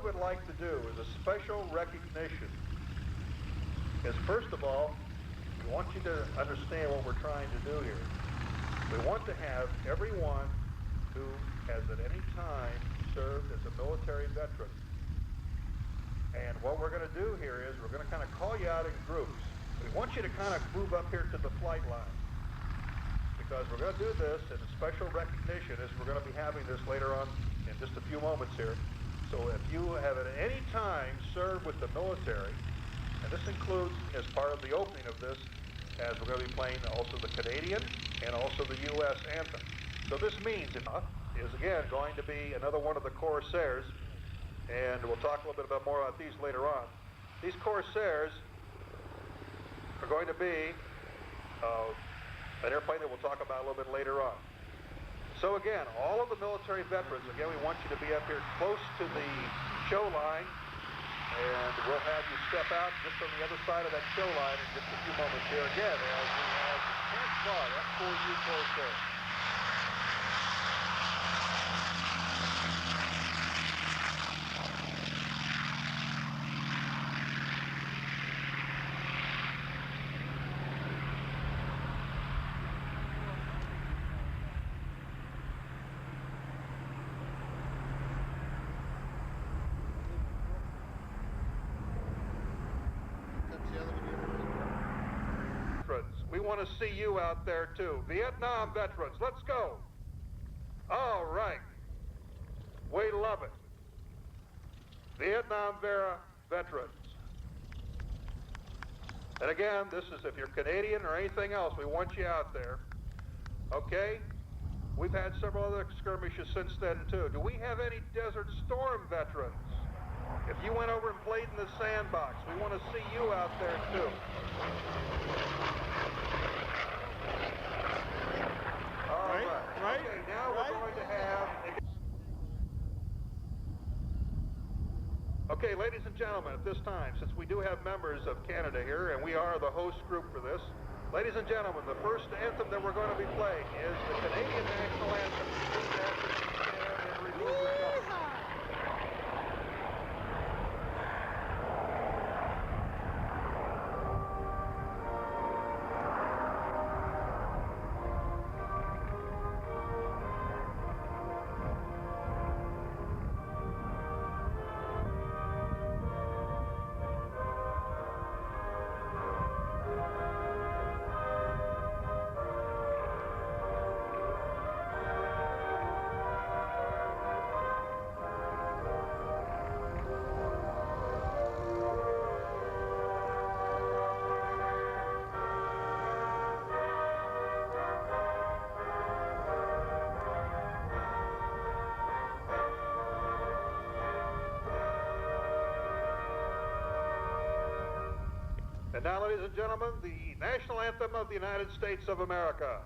would like to do is a special recognition. Is first of all, we want you to understand what we're trying to do here. We want to have everyone who has at any time served as a military veteran. And what we're going to do here is we're going to kind of call you out in groups. We want you to kind of move up here to the flight line, because we're going to do this in a special recognition, as we're going to be having this later on in just a few moments here. So if you have at any time served with the military, and this includes as part of the opening of this, as we're going to be playing also the Canadian and also the U.S. anthem. So this means it is again going to be another one of the Corsairs, and we'll talk a little bit about more about these later on. These Corsairs are going to be an airplane that we'll talk about a little bit later on. So again, all of the military veterans, again, we want you to be up here close to the show line, and we'll have you step out just on the other side of that show line in just a few moments here again, as we have the F4U Corsair. We want to see you out there too. Vietnam veterans, let's go. All right. We love it. Vietnam veterans. And again, this is if you're Canadian or anything else, we want you out there. Okay? We've had several other skirmishes since then too. Do we have any Desert Storm veterans? If you went over and played in the sandbox, we want to see you out there too. All right. Okay, now we're going to have... Okay, ladies and gentlemen, at this time, since we do have members of Canada here, and we are the host group for this, ladies and gentlemen, the first anthem that we're going to be playing is the Canadian National Anthem. Please stand and remove yourself. And now, ladies and gentlemen, the national anthem of the United States of America.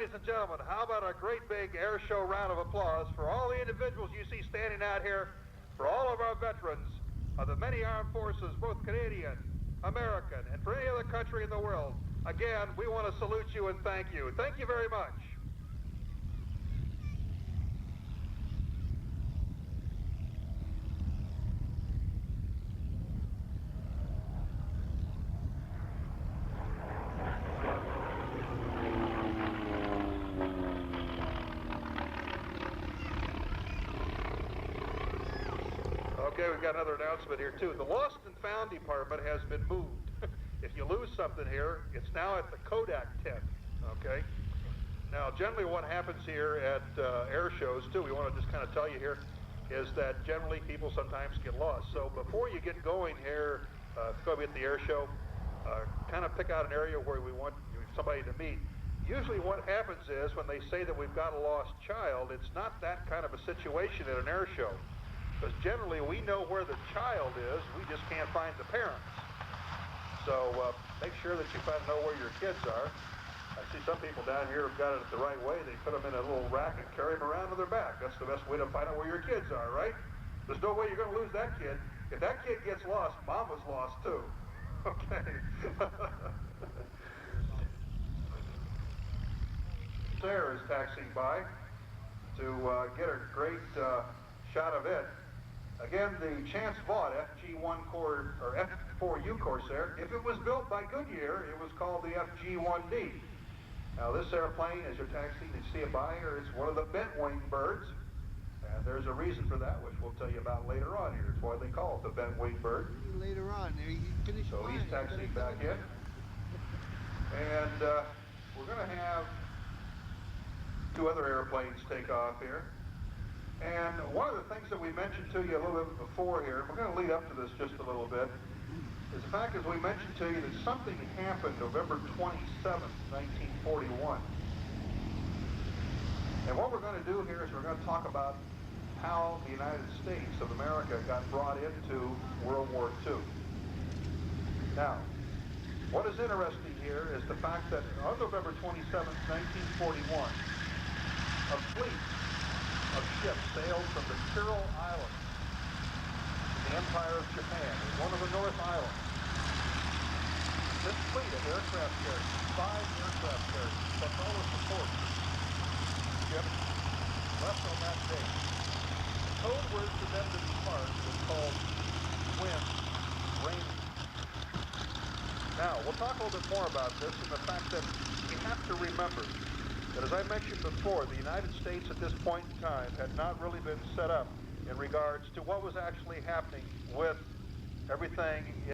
ladies and gentlemen, how about a great big air show round of applause for all the individuals you see standing out here, for all of our veterans of the many armed forces, both Canadian, American, and for any other country in the world. Again, we want to salute you and thank you. Thank you very much. Okay, we've got another announcement here too. The Lost and Found department has been moved. If you lose something here, it's now at the Kodak tent, okay? Now, generally what happens here at air shows too, we want to just kind of tell you here, is that generally people sometimes get lost. So before you get going here, if you're going to be at the air show, kind of pick out an area where we want somebody to meet. Usually what happens is when they say that we've got a lost child, it's not that kind of a situation at an air show. Because generally we know where the child is, we just can't find the parents. So make sure that you know where your kids are. I see some people down here have got it the right way. They put them in a little rack and carry them around on their back. That's the best way to find out where your kids are, right? There's no way you're going to lose that kid. If that kid gets lost, mom was lost too. Okay. Corsair is taxiing by to get a great shot of it. Again, the Chance Vaught F4U Corsair, if it was built by Goodyear, it was called the F.G. Now this airplane, as you're taxiing, you see it by here, it's one of the bent-wing birds. And there's a reason for that, which we'll tell you about later on here. It's why they call it the bent-wing bird. Later on, so he's taxiing back in. And we're going to have two other airplanes take off here. And one of the things that we mentioned to you a little bit before here, and we're going to lead up to this just a little bit, is the fact, as we mentioned to you, that something happened November 27th, 1941. And what we're going to do here is we're going to talk about how the United States of America got brought into World War II. Now, what is interesting here is the fact that on November 27th, 1941, a fleet of ships sailed from the Kuril Islands to the Empire of Japan, one of the North Islands. This fleet of aircraft carriers, 5 aircraft carriers, plus all the support ships left on that date. The code word for them to depart was called Wind Rainy. Now, we'll talk a little bit more about this and the fact that we have to remember that, as I mentioned before, the United States at this point in time had not really been set up in regards to what was actually happening with everything